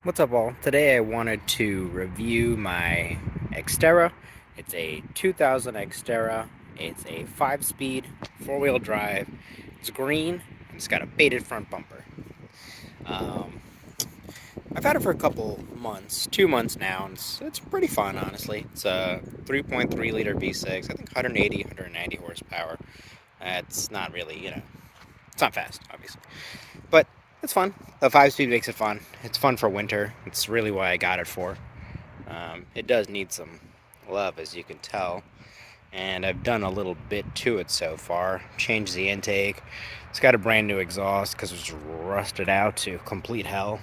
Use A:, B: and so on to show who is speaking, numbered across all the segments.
A: What's up, all? Today I wanted to review my Xterra. It's a 2000 Xterra. It's a 5-speed, 4-wheel drive. It's green, and it's got a baited front bumper. Um, I've had it for a couple months, 2 months now, and it's pretty fun, honestly. It's a 3.3 liter V6, I think 180, 190 horsepower. It's not really, it's not fast, obviously. But it's fun. The 5-speed makes it fun. It's fun for winter. It's really what I got it for. It does need some love, as you can tell. And I've done a little bit to it so far. Changed the intake. It's got a brand new exhaust because it was rusted out to complete hell.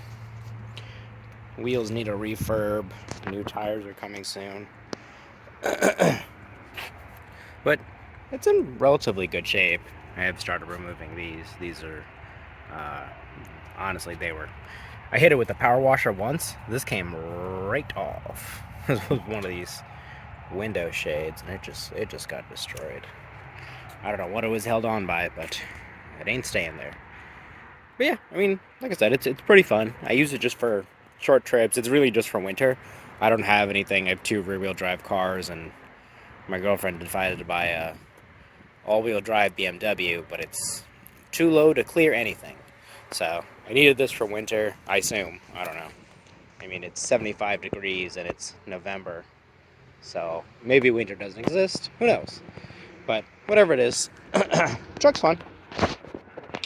A: Wheels need a refurb. New tires are coming soon. But it's in relatively good shape. I have started removing these. These are, uh, honestly, they were. I hit it with the power washer once. This came right off. This was one of these window shades, and it just got destroyed. I don't know what it was held on by, but it ain't staying there. But yeah, I mean, like I said, it's pretty fun. I use it just for short trips. It's really just for winter. I don't have anything. I have 2 rear-wheel drive cars, and my girlfriend decided to buy a all-wheel drive BMW, but it's too low to clear anything. So I needed this for winter, I assume. I don't know. I mean, it's 75 degrees and it's November, so maybe winter doesn't exist. Who knows? But whatever it is, truck's fun.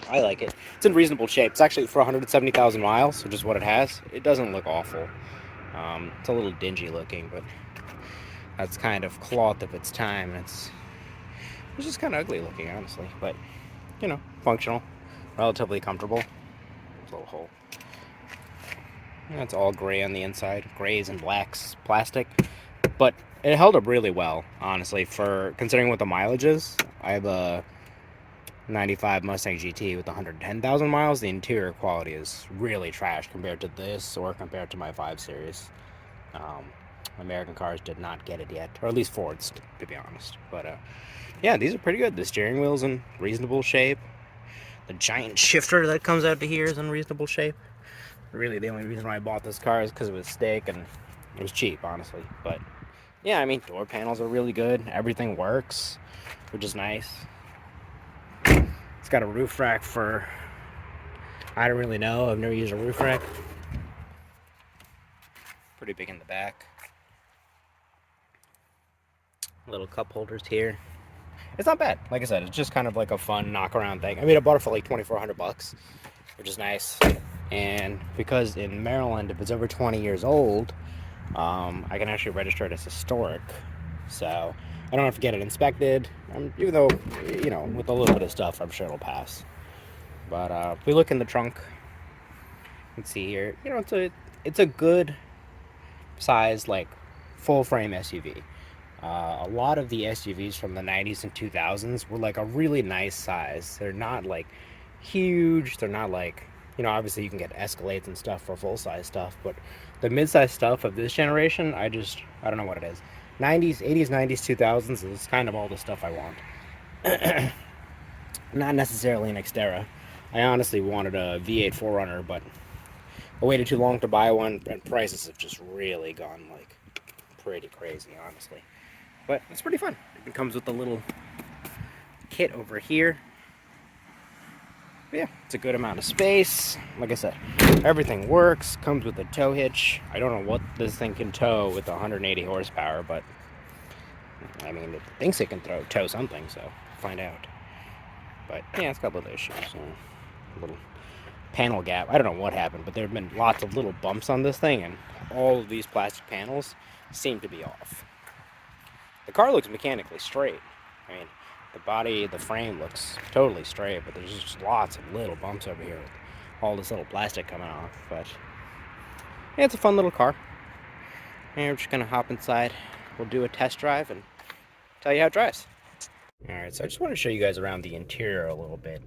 A: I like it. It's in reasonable shape. It's actually for 170,000 miles, which is what it has. It doesn't look awful. It's a little dingy looking, but that's kind of cloth of its time. It's just kind of ugly looking, honestly. But, functional, relatively comfortable. There's a little hole. Yeah, it's all gray on the inside. Grays and blacks, plastic. But it held up really well, honestly, for considering what the mileage is. I have a 95 Mustang GT with 110,000 miles. The interior quality is really trash compared to this or compared to my 5 Series. American cars did not get it yet, or at least Ford's, to be honest. But yeah, these are pretty good. The steering wheel's in reasonable shape. The giant shifter that comes out to here is in reasonable shape. Really, the only reason why I bought this car is because it was stick and it was cheap, honestly. But yeah, I mean, door panels are really good. Everything works, which is nice. It's got a roof rack for, I don't really know. I've never used a roof rack. Pretty big in the back. Little cup holders here. It's not bad. Like I said, it's just kind of like a fun knock around thing. I mean, I bought it for like $2,400, which is nice. And because in Maryland, if it's over 20 years old, I can actually register it as historic. So I don't have to get it inspected. Even though, with a little bit of stuff, I'm sure it'll pass. But if we look in the trunk, let's see here. It's a good size, like full frame SUV. A lot of the SUVs from the 90s and 2000s were like a really nice size. They're not like huge. They're not like, obviously you can get Escalades and stuff for full size stuff, but the mid-size stuff of this generation, I don't know what it is. 90s, 80s, 90s, 2000s is kind of all the stuff I want. Not necessarily an Xterra. I honestly wanted a V8 4Runner, but I waited too long to buy one, and prices have just really gone like pretty crazy, honestly. But it's pretty fun. It comes with a little kit over here. But yeah, it's a good amount of space. Like I said, everything works. Comes with a tow hitch. I don't know what this thing can tow with 180 horsepower, but I mean, it thinks it can tow something, so find out. But yeah, it's got little issues. A little panel gap. I don't know what happened, but there have been lots of little bumps on this thing, and all of these plastic panels seem to be off. The car looks mechanically straight. I mean, the body, the frame looks totally straight, but there's just lots of little bumps over here with all this little plastic coming off. But yeah, it's a fun little car. And we're just gonna hop inside. We'll do a test drive and tell you how it drives. Alright, so I just want to show you guys around the interior a little bit.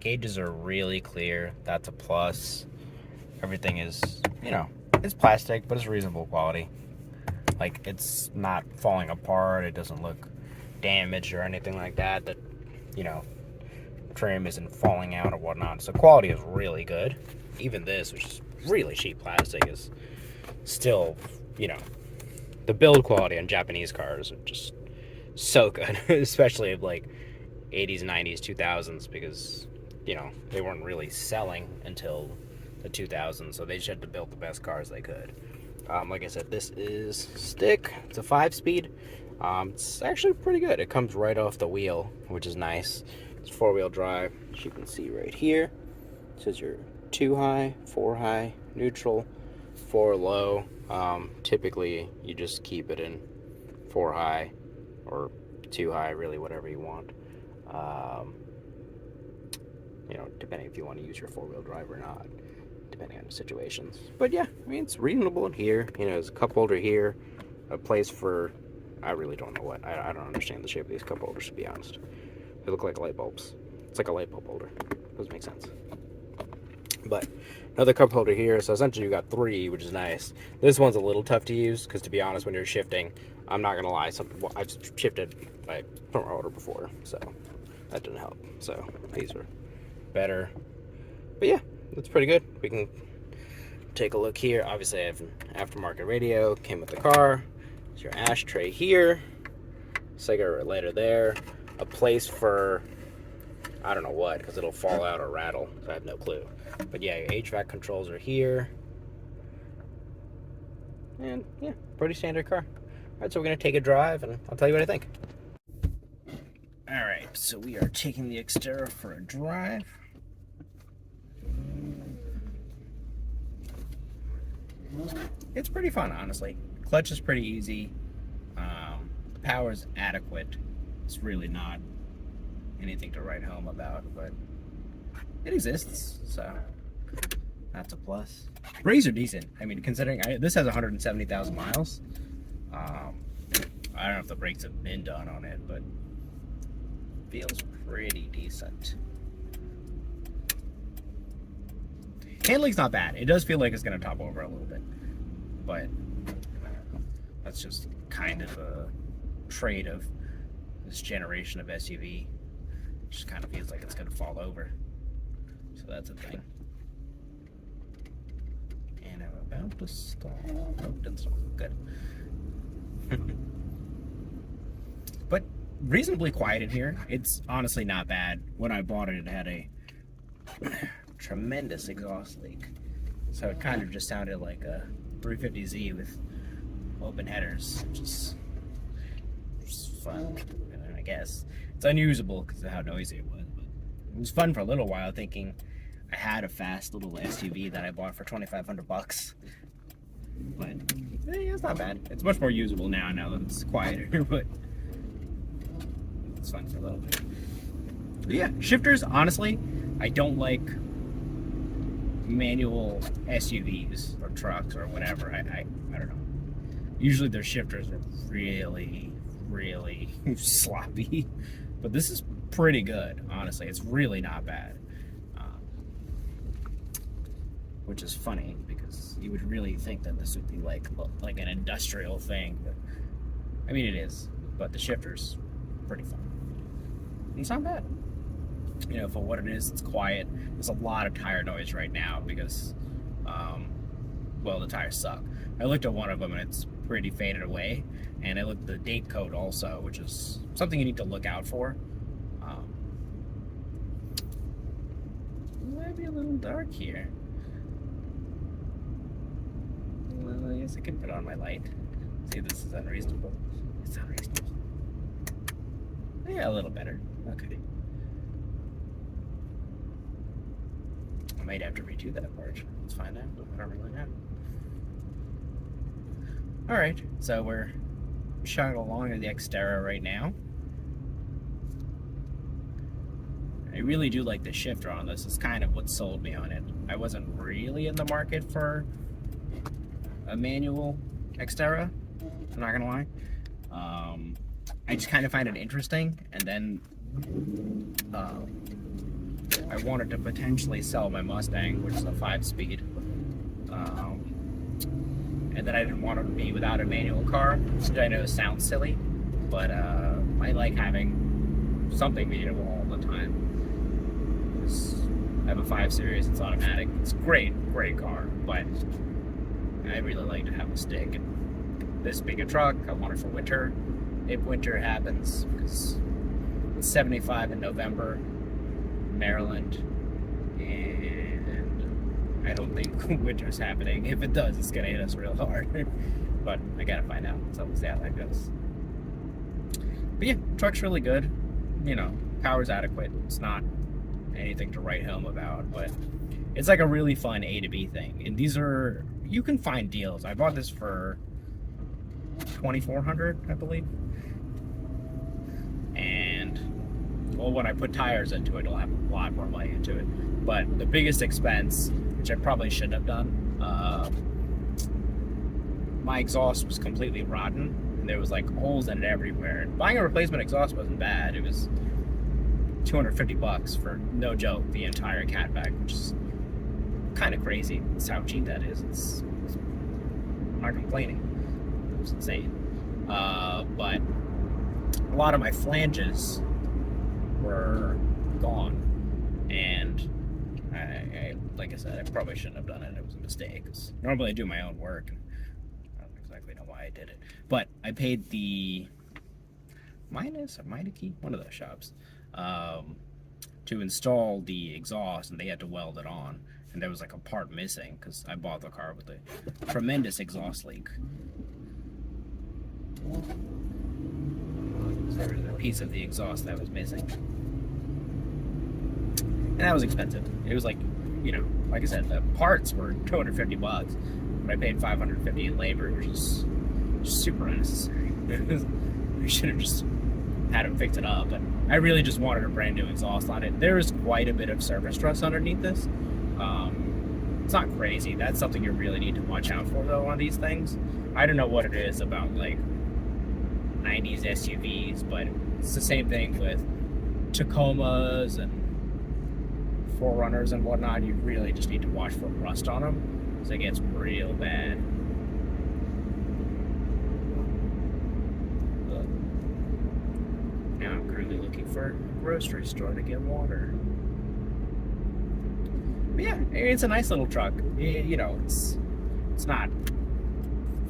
A: Gauges are really clear. That's a plus. Everything is, it's plastic, but it's reasonable quality. Like, it's not falling apart. It doesn't look damaged or anything like that. Trim isn't falling out or whatnot. So quality is really good. Even this, which is really cheap plastic is still, you know, the build quality on Japanese cars are just so good, especially of like 80s, 90s, 2000s, because, you know, they weren't really selling until the 2000s, so they just had to build the best cars they could. Like I said, this is stick. It's a 5-speed. It's actually pretty good. It comes right off the wheel, which is nice. It's 4-wheel drive. As you can see right here, it says your 2 high, 4 high, neutral, 4 low. Typically, you just keep it in 4 high or 2 high, really whatever you want. You know, depending if you want to use your 4-wheel drive or not, depending on the situations. But yeah, I mean, it's reasonable in here. You know, there's a cup holder here, a place for, I really don't know what. I don't understand the shape of these cup holders, to be honest. They look like light bulbs. It's like a light bulb holder. Doesn't make sense. But another cup holder here, so essentially you got 3, which is nice. This one's a little tough to use because, to be honest, when you're shifting, I'm not gonna lie, I've shifted my front rotor before, so that didn't help. So these are better. But yeah, that's pretty good. We can take a look here. Obviously, I have an aftermarket radio, came with the car. There's your ashtray here, cigarette lighter there, a place for, I don't know what, because it'll fall out or rattle, so I have no clue. But yeah, your HVAC controls are here. And yeah, pretty standard car. Alright, so we're going to take a drive, and I'll tell you what I think. Alright, so we are taking the Xterra for a drive. It's pretty fun, honestly. Clutch is pretty easy. The power is adequate. It's really not anything to write home about, but it exists, so that's a plus. Brakes are decent. I mean, considering this has 170,000 miles. I don't know if the brakes have been done on it, but feels pretty decent. Handling's not bad. It does feel like it's going to top over a little bit, but that's just kind of a trait of this generation of SUV. It just kind of feels like it's going to fall over. So that's a thing. And I'm about to stall. Oh, didn't stall. Good. But reasonably quiet in here. It's honestly not bad. When I bought it, it had a tremendous exhaust leak. So it kind of just sounded like a 350Z with open headers, which is fun, I guess. It's unusable because of how noisy it was, but it was fun for a little while, thinking I had a fast little SUV that I bought for $2,500. But it's not bad. It's much more usable now that it's quieter, but it's fun for a little bit. But yeah, shifters, honestly, I don't like manual SUVs or trucks or whatever. I don't know. Usually their shifters are really, really sloppy, but this is pretty good, honestly. It's really not bad. Which is funny because you would really think that this would be like an industrial thing, but I mean it is. But the shifter's pretty fun. It's not bad. You know, for what it is, it's quiet. There's a lot of tire noise right now because, well, the tires suck. I looked at one of them and it's pretty faded away, and I looked at the date code also, which is something you need to look out for. It might be a little dark here. Well, I guess I could put on my light. See, this is unreasonable. It's unreasonable. Yeah, a little better. Okay. I might have to redo that part. Let's find out. I don't really know. Alright, so we're chugging along in the Xterra right now. I really do like the shifter on this. It's kind of what sold me on it. I wasn't really in the market for a manual Xterra, I'm not gonna lie. I just kind of find it interesting, and then I wanted to potentially sell my Mustang, which is a 5-speed, and then I didn't want to be without a manual car, which I know sounds silly, but I like having something manual all the time. I have a 5 Series. It's automatic. It's great car, but I really like to have a stick. And this big a truck, I want it for winter. If winter happens, because it's 75 in November, Maryland, and I don't think winter's happening. If it does, it's gonna hit us real hard. But I gotta find out. So we'll see how that goes. But yeah, truck's really good. You know, power's adequate. It's not anything to write home about, but it's like a really fun A to B thing. And these are, you can find deals. I bought this for $2,400, I believe. And well, when I put tires into it, it'll have a lot more money into it. But the biggest expense, which I probably shouldn't have done, my exhaust was completely rotten, and there was like holes in it everywhere. And buying a replacement exhaust wasn't bad. It was $250 for, no joke, the entire catback, which is kind of crazy. It's how cheap that is. I'm not complaining. It was insane. But a lot of my flanges were gone, and I like I said, I probably shouldn't have done it. It was a mistake. 'Cause normally I do my own work, and I don't exactly know why I did it. But I paid the Meineke, one of those shops, to install the exhaust, and they had to weld it on. And there was like a part missing because I bought the car with a tremendous exhaust leak. So there was a piece of the exhaust that was missing. And that was expensive. It was like, you know, like I said, the parts were $250, but I paid $550 in labor, which is just super unnecessary. I should have just had them fix it up, but I really just wanted a brand new exhaust on it. There is quite a bit of surface rust underneath this. It's not crazy. That's something you really need to watch out for, though, on these things. I don't know what it is about, like, 90s SUVs, but it's the same thing with Tacomas and 4Runners and whatnot. You really just need to watch for rust on them, because it gets real bad. Now I'm currently looking for a grocery store to get water. But yeah, it's a nice little truck. You know, it's not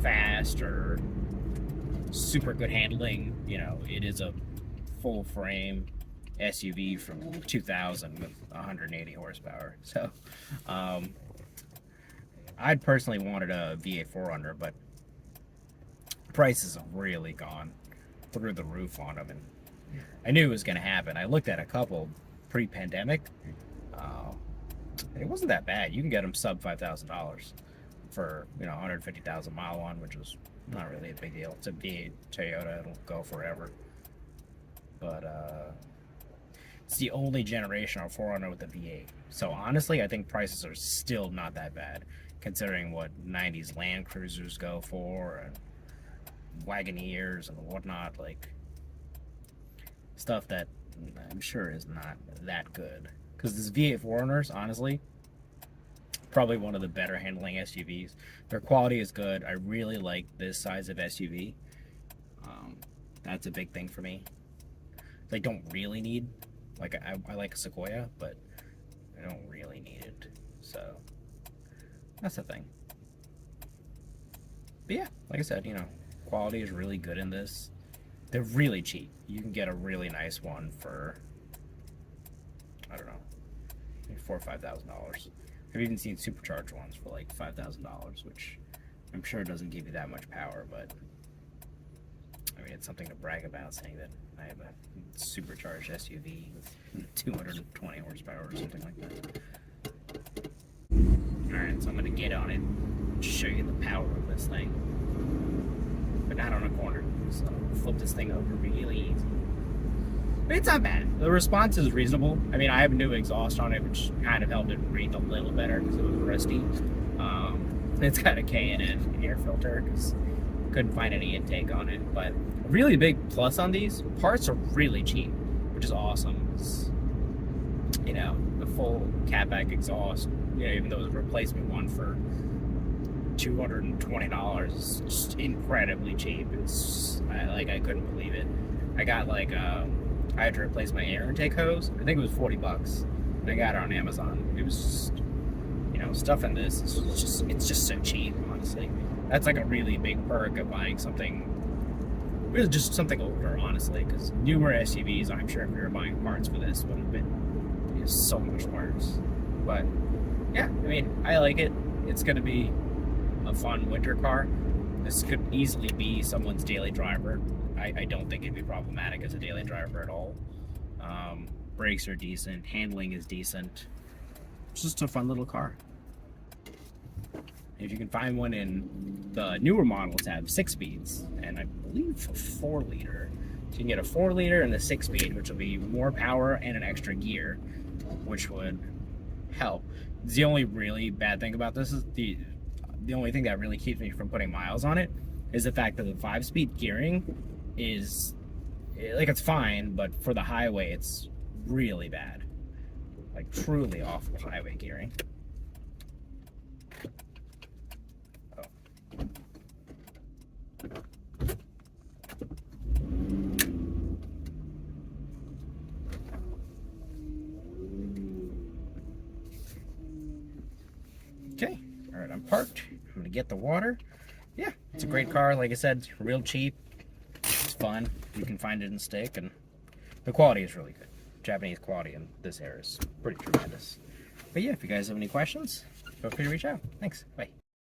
A: fast or super good handling. You know, it is a full frame SUV from 2000 with 180 horsepower. So, I'd personally wanted a V8 4Runner, but prices have really gone through the roof on them, and I knew it was going to happen. I looked at a couple pre-pandemic. It wasn't that bad. You can get them sub $5,000 for, you know, 150,000 mile one, which was not really a big deal. It's a V8 Toyota. It'll go forever. But it's the only generation of 4Runner with a V8. So honestly, I think prices are still not that bad, considering what 90s Land Cruisers go for, and Wagoneers and whatnot. Like, stuff that I'm sure is not that good. Because this V8 4Runners, honestly, probably one of the better handling SUVs. Their quality is good. I really like this size of SUV. That's a big thing for me. They don't really need, like, I like a Sequoia, but I don't really need it. So that's the thing. But yeah, like I said, you know, quality is really good in this. They're really cheap. You can get a really nice one for, I don't know, maybe $4,000 or $5,000. I've even seen supercharged ones for like $5,000, which I'm sure doesn't give you that much power, but I mean, it's something to brag about, saying that I have a supercharged SUV with 220 horsepower or something like that. Alright, so I'm gonna get on it and show you the power of this thing, but not on a corner. So flip this thing over really easy. But it's not bad. The response is reasonable. I mean, I have a new exhaust on it, which kind of helped it breathe a little better because it was rusty. It's got a K&N air filter because couldn't find any intake on it. But a really big plus on these, parts are really cheap, which is awesome. It's, you know, the full catback exhaust, you know, even though it was a replacement one for $220, is just incredibly cheap. It's I couldn't believe it. I got like I had to replace my air intake hose. I think it was $40, and I got it on Amazon. It was just, you know, stuff in this. It's just so cheap, honestly. That's like a really big perk of buying something. Really, just something older, honestly, because newer SUVs, I'm sure if we were buying parts for this, would have been, you know, so much worse. But yeah, I mean, I like it. It's going to be a fun winter car. This could easily be someone's daily driver. I don't think it'd be problematic as a daily driver at all. Brakes are decent. Handling is decent. It's just a fun little car. If you can find one in the newer models, have 6 speeds, and I believe a 4-liter. So you can get a 4-liter and a 6-speed, which will be more power and an extra gear, which would help. The only really bad thing about this is the only thing that really keeps me from putting miles on it is the fact that the 5-speed gearing is, like, it's fine, but for the highway, it's really bad. Like, truly awful highway gearing. Okay, all right, I'm parked. I'm gonna get the water. Yeah, it's a great car. Like I said, real cheap. It's fun. You can find it in stick, and the quality is really good. Japanese quality in this era is pretty tremendous. But yeah, if you guys have any questions, feel free to reach out. Thanks. Bye.